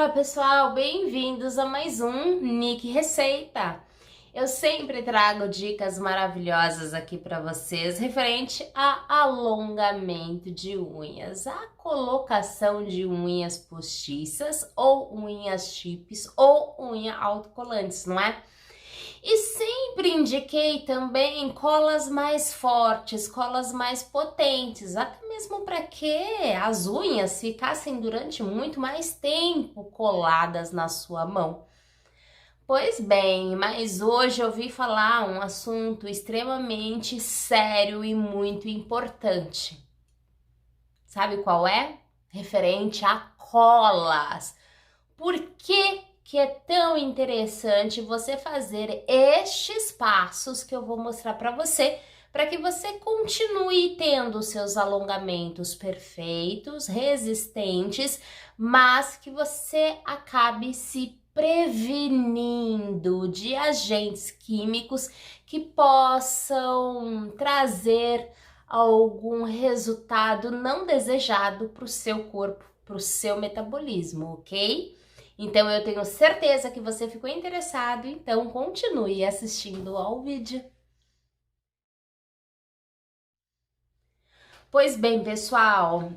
Olá pessoal, bem-vindos a mais um Nick Receita. Eu sempre trago dicas maravilhosas aqui para vocês referente a alongamento de unhas, a colocação de unhas postiças ou unhas chips ou unha autocolantes, não é? E sempre indiquei também colas mais fortes, colas mais potentes, até mesmo para que as unhas ficassem durante muito mais tempo coladas na sua mão. Pois bem, mas hoje eu ouvi falar um assunto extremamente sério e muito importante. Sabe qual é? Referente a colas. Por que é tão interessante você fazer estes passos que eu vou mostrar para que você continue tendo seus alongamentos perfeitos, resistentes, mas que você acabe se prevenindo de agentes químicos que possam trazer algum resultado não desejado para o seu corpo, para o seu metabolismo, ok? Então eu tenho certeza que você ficou interessado, então continue assistindo ao vídeo. Pois bem, pessoal,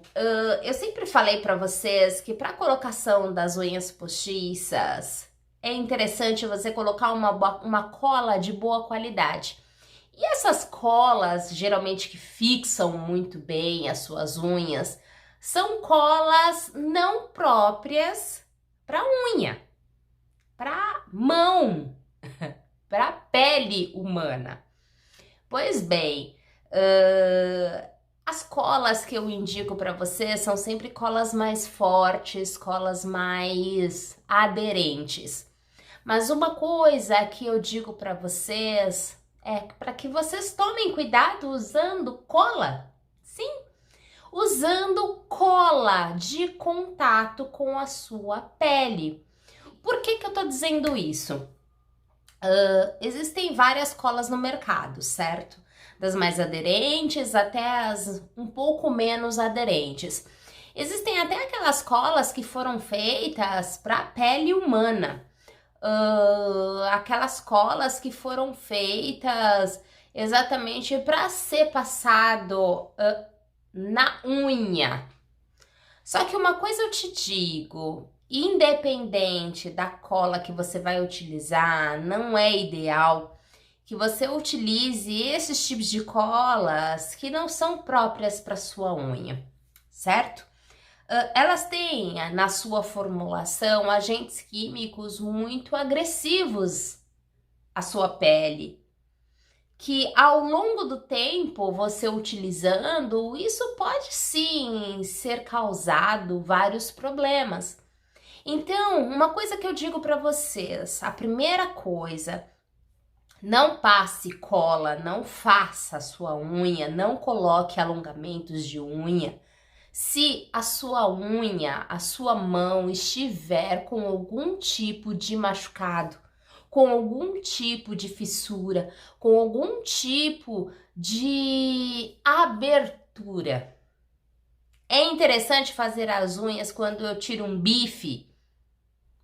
eu sempre falei para vocês que para a colocação das unhas postiças é interessante você colocar uma cola de boa qualidade. E essas colas, geralmente que fixam muito bem as suas unhas, são colas não próprias para unha, para mão, para pele humana. Pois bem, as colas que eu indico para você são sempre colas mais fortes, colas mais aderentes. Mas uma coisa que eu digo para vocês é para que vocês tomem cuidado usando cola. Sim, usando cola de contato com a sua pele. Por que eu tô dizendo isso? Existem várias colas no mercado, certo? Das mais aderentes até as um pouco menos aderentes. Existem até aquelas colas que foram feitas para pele humana. Aquelas colas que foram feitas exatamente para ser passado na unha. Só que uma coisa eu te digo, independente da cola que você vai utilizar, não é ideal que você utilize esses tipos de colas que não são próprias para sua unha, certo? Elas têm na sua formulação agentes químicos muito agressivos à sua pele, que ao longo do tempo, você utilizando, isso pode sim ser causado vários problemas. Então, uma coisa que eu digo para vocês, a primeira coisa, não passe cola, não faça a sua unha, não coloque alongamentos de unha. Se a sua unha, a sua mão estiver com algum tipo de machucado, com algum tipo de fissura, com algum tipo de abertura. É interessante fazer as unhas quando eu tiro um bife?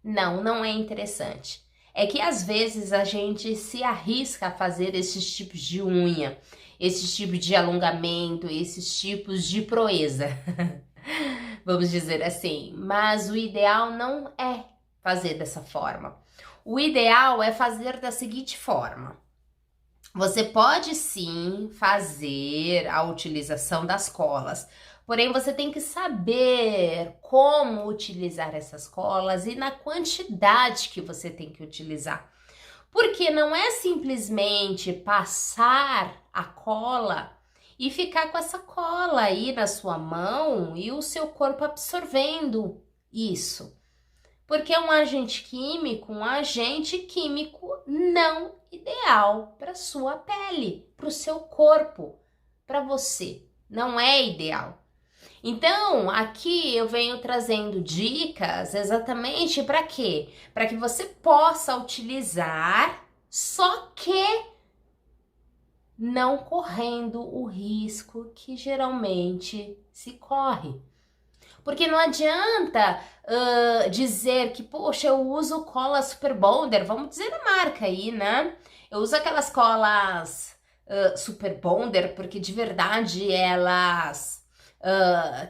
Não, não é interessante. É que às vezes a gente se arrisca a fazer esses tipos de unha, esses tipos de alongamento, esses tipos de proeza. Vamos dizer assim. Mas o ideal não é fazer dessa forma. O ideal é fazer da seguinte forma. Você pode sim fazer a utilização das colas, porém você tem que saber como utilizar essas colas e na quantidade que você tem que utilizar. Porque não é simplesmente passar a cola e ficar com essa cola aí na sua mão e o seu corpo absorvendo isso. Porque é um agente químico não ideal para sua pele, para o seu corpo, para você. Não é ideal. Então, aqui eu venho trazendo dicas exatamente para quê? Para que você possa utilizar, só que não correndo o risco que geralmente se corre. Porque não adianta dizer que, poxa, eu uso cola Super Bonder, vamos dizer a marca aí, né? Eu uso aquelas colas Super Bonder porque de verdade elas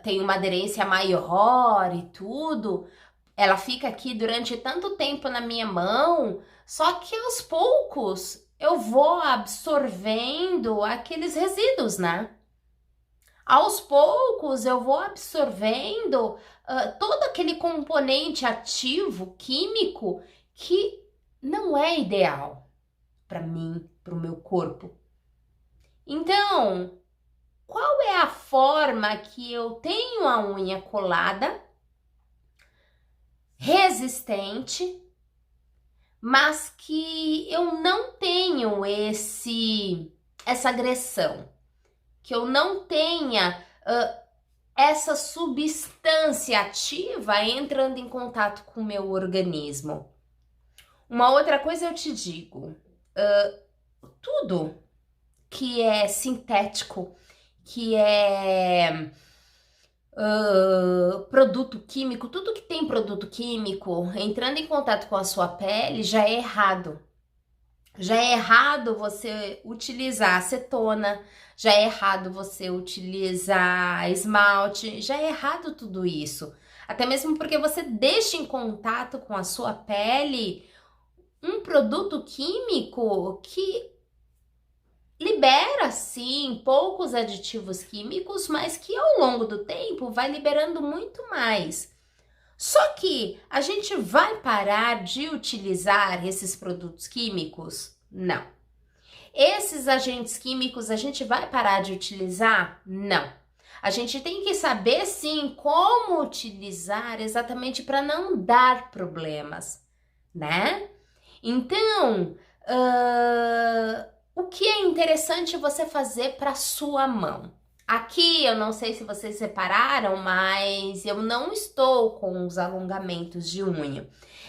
têm uma aderência maior e tudo. Ela fica aqui durante tanto tempo na minha mão, só que aos poucos eu vou absorvendo aqueles resíduos, né? Aos poucos eu vou absorvendo todo aquele componente ativo, químico, que não é ideal para mim, para o meu corpo. Então, qual é a forma que eu tenho a unha colada, resistente, mas que eu não tenho essa agressão, que eu não tenha essa substância ativa entrando em contato com o meu organismo? Uma outra coisa eu te digo, tudo que é sintético, que é produto químico, tudo que tem produto químico entrando em contato com a sua pele já é errado. Já é errado você utilizar acetona, já é errado você utilizar esmalte, já é errado tudo isso. Até mesmo porque você deixa em contato com a sua pele um produto químico que libera, sim, poucos aditivos químicos, mas que ao longo do tempo vai liberando muito mais. Só que a gente vai parar de utilizar esses produtos químicos? Não. Esses agentes químicos a gente vai parar de utilizar? Não. A gente tem que saber, sim, como utilizar exatamente para não dar problemas, né? Então, o que é interessante você fazer para sua mão? Aqui, eu não sei se vocês repararam, mas eu não estou com os alongamentos de unha.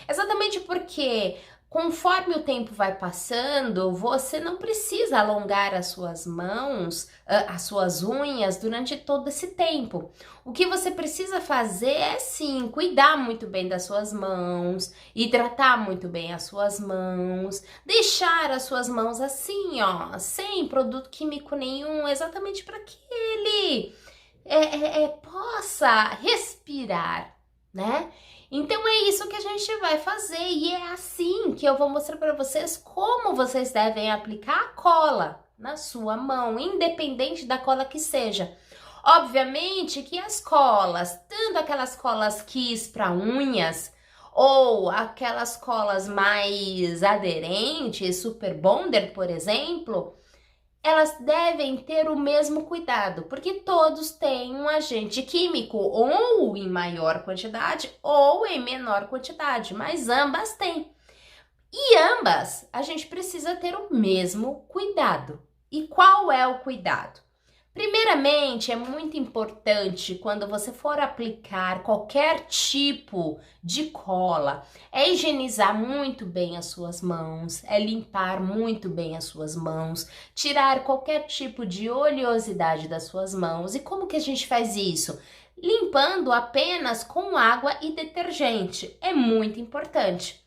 Exatamente porque, conforme o tempo vai passando, você não precisa alongar as suas mãos, as suas unhas durante todo esse tempo. O que você precisa fazer é, sim, cuidar muito bem das suas mãos, hidratar muito bem as suas mãos, deixar as suas mãos assim, ó, sem produto químico nenhum, exatamente para que ele possa respirar, né? Então é isso que a gente vai fazer e é assim que eu vou mostrar para vocês como vocês devem aplicar a cola na sua mão, independente da cola que seja. Obviamente que as colas, tanto aquelas colas Kiss para unhas ou aquelas colas mais aderentes, Super Bonder, por exemplo, elas devem ter o mesmo cuidado, porque todos têm um agente químico, ou em maior quantidade ou em menor quantidade, mas ambas têm. E ambas a gente precisa ter o mesmo cuidado. E qual é o cuidado? Primeiramente, é muito importante quando você for aplicar qualquer tipo de cola, é higienizar muito bem as suas mãos, é limpar muito bem as suas mãos, tirar qualquer tipo de oleosidade das suas mãos. E como que a gente faz isso? Limpando apenas com água e detergente. É muito importante.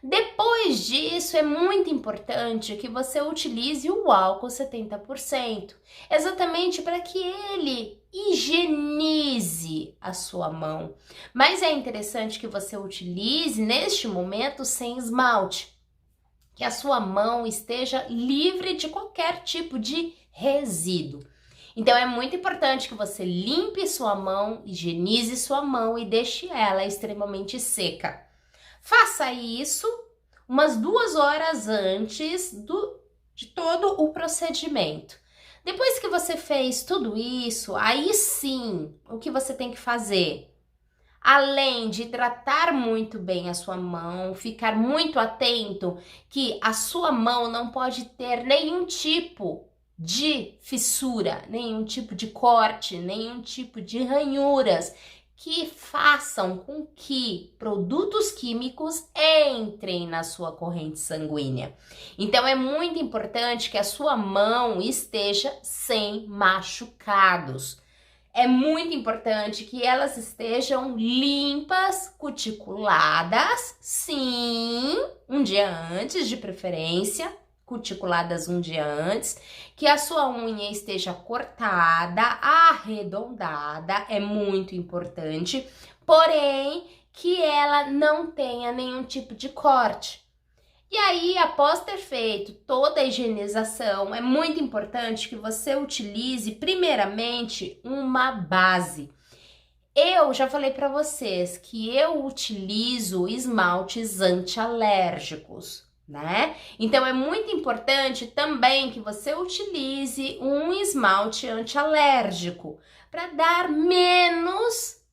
Depois disso, é muito importante que você utilize o álcool 70%, exatamente para que ele higienize a sua mão. Mas é interessante que você utilize neste momento sem esmalte, que a sua mão esteja livre de qualquer tipo de resíduo. Então é muito importante que você limpe sua mão, higienize sua mão e deixe ela extremamente seca. Faça isso umas 2 horas antes de todo o procedimento. Depois que você fez tudo isso, aí sim, o que você tem que fazer? Além de hidratar muito bem a sua mão, ficar muito atento que a sua mão não pode ter nenhum tipo de fissura, nenhum tipo de corte, nenhum tipo de ranhuras que façam com que produtos químicos entrem na sua corrente sanguínea. Então é muito importante que a sua mão esteja sem machucados. É muito importante que elas estejam limpas, cuticuladas, sim, um dia antes de preferência, cuticuladas um dia antes, que a sua unha esteja cortada, arredondada, é muito importante, porém que ela não tenha nenhum tipo de corte. E aí, após ter feito toda a higienização, é muito importante que você utilize primeiramente uma base. Eu já falei para vocês que eu utilizo esmaltes antialérgicos, né? Então é muito importante também que você utilize um esmalte antialérgico para dar menos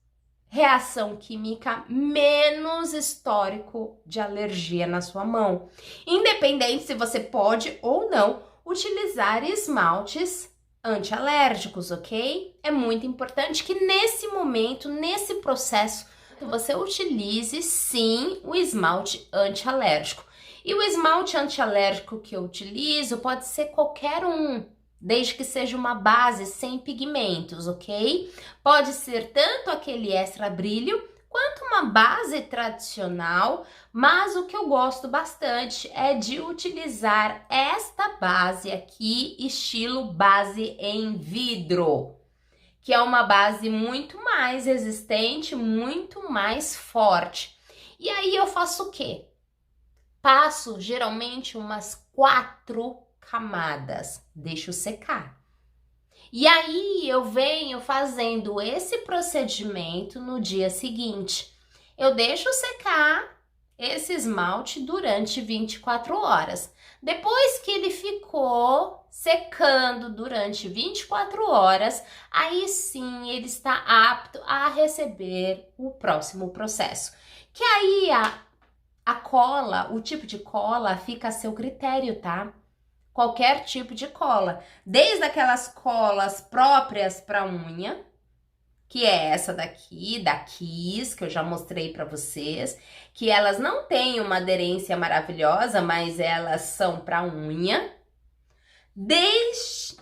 reação química, menos histórico de alergia na sua mão. Independente se você pode ou não utilizar esmaltes antialérgicos, ok? É muito importante que nesse momento, nesse processo, você utilize sim o esmalte antialérgico. E o esmalte antialérgico que eu utilizo pode ser qualquer um, desde que seja uma base sem pigmentos, ok? Pode ser tanto aquele extra brilho quanto uma base tradicional, mas o que eu gosto bastante é de utilizar esta base aqui, estilo base em vidro, que é uma base muito mais resistente, muito mais forte. E aí eu faço o quê? Passo geralmente umas 4 camadas, deixo secar. E aí eu venho fazendo esse procedimento no dia seguinte. Eu deixo secar esse esmalte durante 24 horas. Depois que ele ficou secando durante 24 horas, aí sim ele está apto a receber o próximo processo. Que aí a cola, o tipo de cola fica a seu critério, tá? Qualquer tipo de cola, desde aquelas colas próprias para unha, que é essa daqui, da Kiss, que eu já mostrei para vocês, que elas não têm uma aderência maravilhosa, mas elas são para unha, desde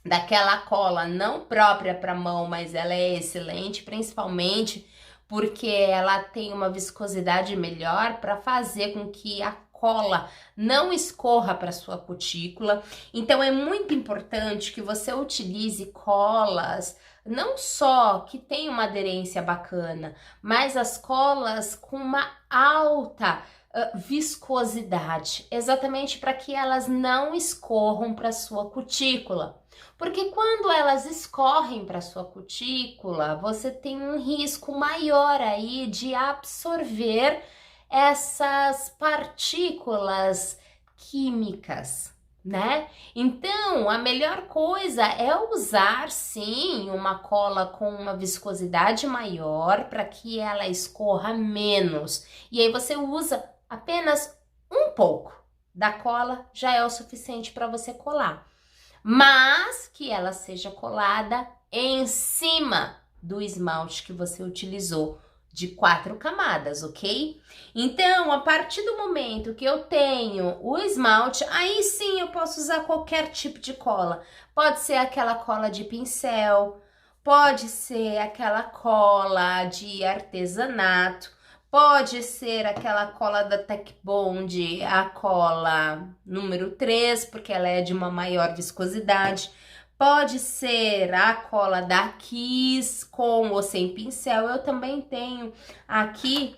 daquela cola não própria para mão, mas ela é excelente, principalmente porque ela tem uma viscosidade melhor para fazer com que a cola não escorra para sua cutícula. Então é muito importante que você utilize colas não só que tem uma aderência bacana, mas as colas com uma alta viscosidade, exatamente para que elas não escorram para sua cutícula. Porque quando elas escorrem para sua cutícula, você tem um risco maior aí de absorver essas partículas químicas, né? Então, a melhor coisa é usar sim uma cola com uma viscosidade maior para que ela escorra menos. E aí você usa apenas um pouco da cola, já é o suficiente para você colar. Mas que ela seja colada em cima do esmalte que você utilizou, de 4 camadas, ok? Então, a partir do momento que eu tenho o esmalte, aí sim eu posso usar qualquer tipo de cola. Pode ser aquela cola de pincel, pode ser aquela cola de artesanato, pode ser aquela cola da Tech Bond, a cola número 3, porque ela é de uma maior viscosidade. Pode ser a cola da Kiss com ou sem pincel. Eu também tenho aqui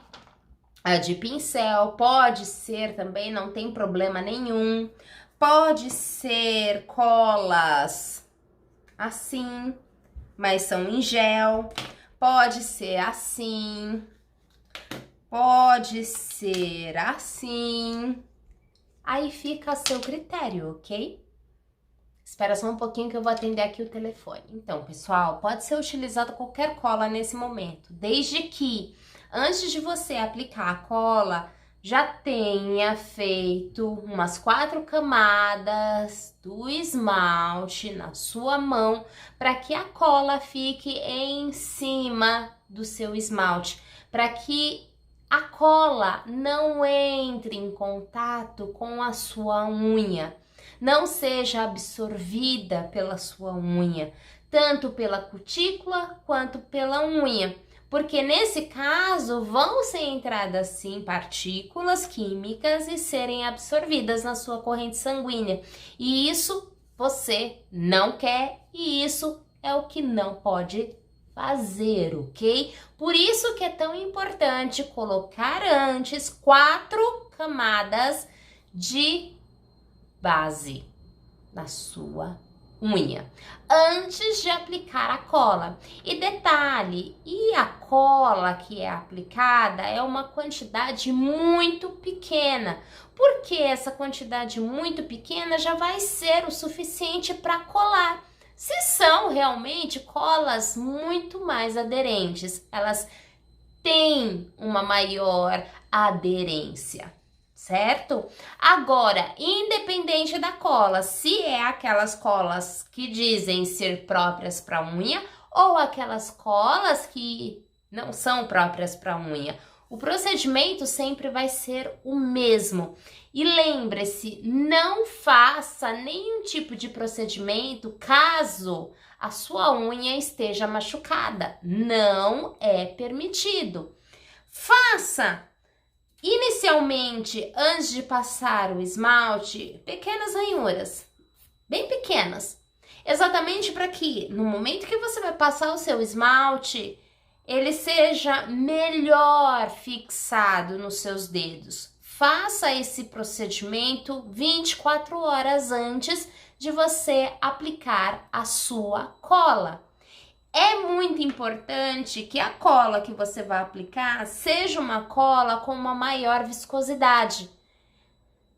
a de pincel. Pode ser também, não tem problema nenhum. Pode ser colas assim, mas são em gel. Pode ser assim. Pode ser assim. Aí fica a seu critério, ok? Espera só um pouquinho que eu vou atender aqui o telefone. Então, pessoal, pode ser utilizado qualquer cola nesse momento, desde que antes de você aplicar a cola, já tenha feito umas 4 camadas do esmalte na sua mão, para que a cola fique em cima do seu esmalte, para que a cola não entre em contato com a sua unha, não seja absorvida pela sua unha. tanto pela cutícula quanto pela unha. Porque nesse caso vão ser entradas sim partículas químicas e serem absorvidas na sua corrente sanguínea. E isso você não quer e isso é o que não pode fazer, ok? Por isso que é tão importante colocar antes 4 camadas de base na sua unha, antes de aplicar a cola. E detalhe, e a cola que é aplicada é uma quantidade muito pequena, porque essa quantidade muito pequena já vai ser o suficiente para colar. Se são realmente colas muito mais aderentes, elas têm uma maior aderência, certo? Agora, independente da cola, se é aquelas colas que dizem ser próprias para unha ou aquelas colas que não são próprias para unha, o procedimento sempre vai ser o mesmo. E lembre-se, não faça nenhum tipo de procedimento caso a sua unha esteja machucada. Não é permitido. Faça inicialmente, antes de passar o esmalte, pequenas ranhuras, bem pequenas. Exatamente para que no momento que você vai passar o seu esmalte, ele seja melhor fixado nos seus dedos. Faça esse procedimento 24 horas antes de você aplicar a sua cola. É muito importante que a cola que você vai aplicar seja uma cola com uma maior viscosidade.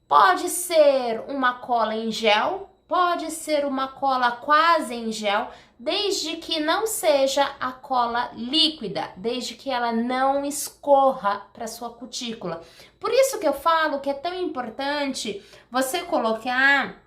Pode ser uma cola em gel, pode ser uma cola quase em gel, desde que não seja a cola líquida, desde que ela não escorra para sua cutícula. Por isso que eu falo que é tão importante você colocar,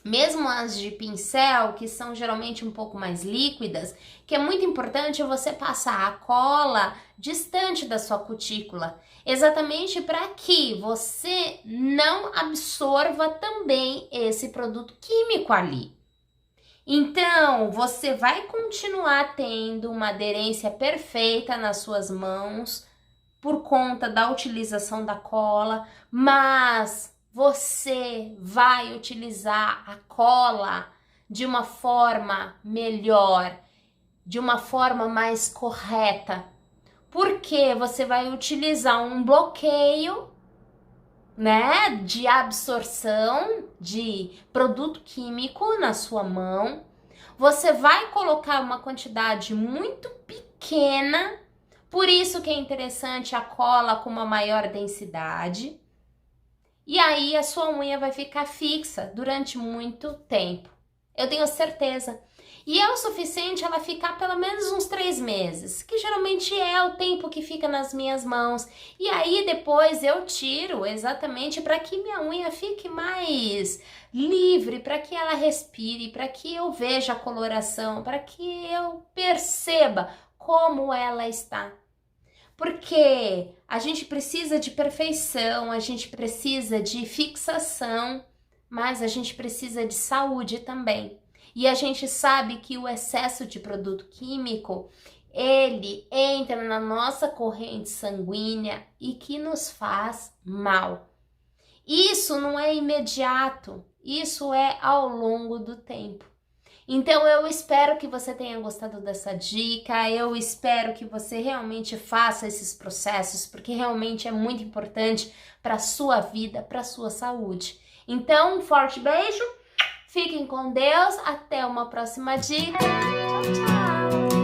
mesmo as de pincel, que são geralmente um pouco mais líquidas, que é muito importante você passar a cola distante da sua cutícula, exatamente para que você não absorva também esse produto químico ali. Então, você vai continuar tendo uma aderência perfeita nas suas mãos por conta da utilização da cola, mas você vai utilizar a cola de uma forma melhor, de uma forma mais correta, porque você vai utilizar um bloqueio, né, de absorção de produto químico na sua mão. Você vai colocar uma quantidade muito pequena, por isso que é interessante a cola com uma maior densidade. E aí a sua unha vai ficar fixa durante muito tempo. Eu tenho certeza. E é o suficiente ela ficar pelo menos uns 3 meses, que geralmente é o tempo que fica nas minhas mãos. E aí depois eu tiro exatamente para que minha unha fique mais livre, para que ela respire, para que eu veja a coloração, para que eu perceba como ela está. Porque a gente precisa de perfeição, a gente precisa de fixação, mas a gente precisa de saúde também. E a gente sabe que o excesso de produto químico, ele entra na nossa corrente sanguínea e que nos faz mal. Isso não é imediato, isso é ao longo do tempo. Então eu espero que você tenha gostado dessa dica, eu espero que você realmente faça esses processos, porque realmente é muito importante para a sua vida, para a sua saúde. Então, um forte beijo, fiquem com Deus, até uma próxima dica, tchau, tchau!